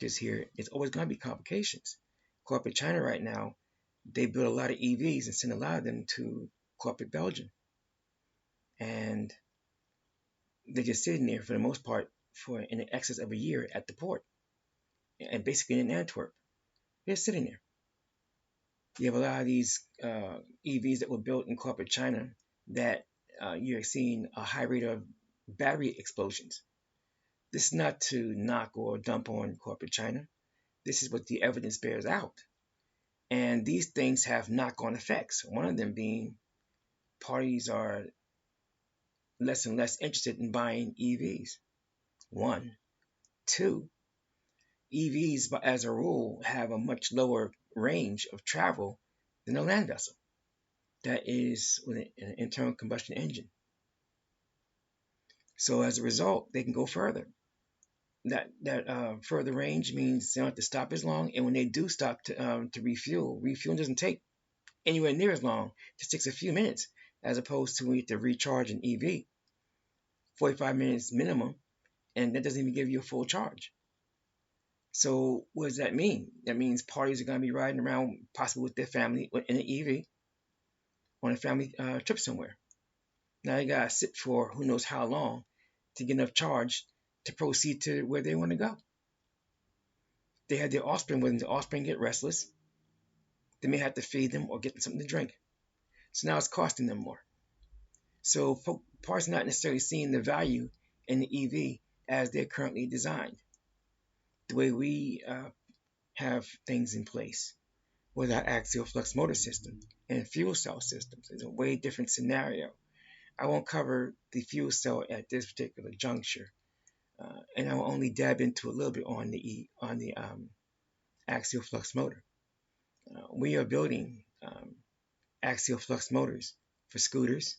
just here, it's always going to be complications. Corporate China right now, they build a lot of EVs and send a lot of them to corporate Belgium. And they're just sitting there for the most part for in excess of a year at the port. And basically in Antwerp. They're sitting there. You have a lot of these EVs that were built in corporate China that you're seeing a high rate of battery explosions. This is not to knock or dump on corporate China. This is what the evidence bears out. And these things have knock-on effects. One of them being parties are less and less interested in buying EVs. 1. 2. EVs, as a rule, have a much lower range of travel than a land vessel that is with an internal combustion engine. So as a result, they can go further. That further range means they don't have to stop as long, and when they do stop to refuel, refueling doesn't take anywhere near as long. It just takes a few minutes, as opposed to when you have to recharge an EV, 45 minutes minimum, and that doesn't even give you a full charge. So what does that mean? That means parties are going to be riding around, possibly with their family, in an EV, on a family trip somewhere. Now you got to sit for who knows how long to get enough charge to proceed to where they want to go. They have their offspring with them. The offspring get restless. They may have to feed them or get them something to drink. So now it's costing them more. So parties are not necessarily seeing the value in the EV as they're currently designed. The way we have things in place with our axial flux motor system and fuel cell systems is a way different scenario. I won't cover the fuel cell at this particular juncture, and I will only dab into a little bit on the axial flux motor. We are building axial flux motors for scooters.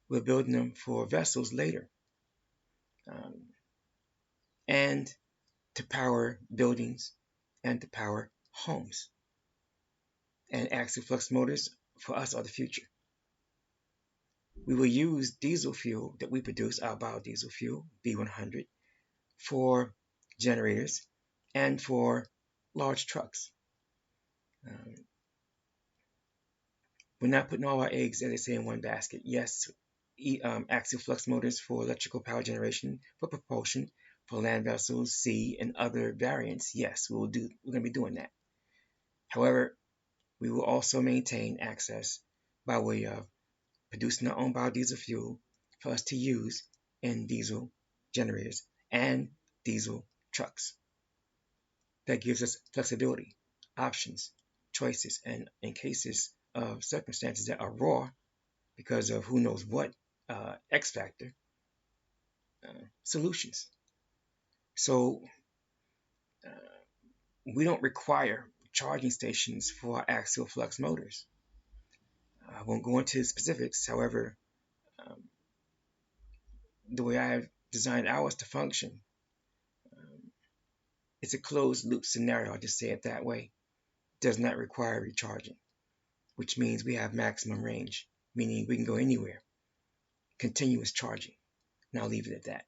We're building them for vessels later, and to power buildings and to power homes. And axial flux motors for us are the future. We will use diesel fuel that we produce, our biodiesel fuel, B100, for generators and for large trucks. We're not putting all our eggs, as they say, in one basket. Yes, axial flux motors for electrical power generation, for propulsion, for land vessels, sea, and other variants. Yes, we're going to be doing that. However, we will also maintain access by way of producing our own biodiesel fuel for us to use in diesel generators and diesel trucks. That gives us flexibility, options, choices, and in cases of circumstances that are raw because of who knows what X factor, solutions. So we don't require charging stations for our axial flux motors. I won't go into specifics. However, the way I've designed ours to function, it's a closed loop scenario. I'll just say it that way. It does not require recharging, which means we have maximum range, meaning we can go anywhere. Continuous charging. And I'll leave it at that.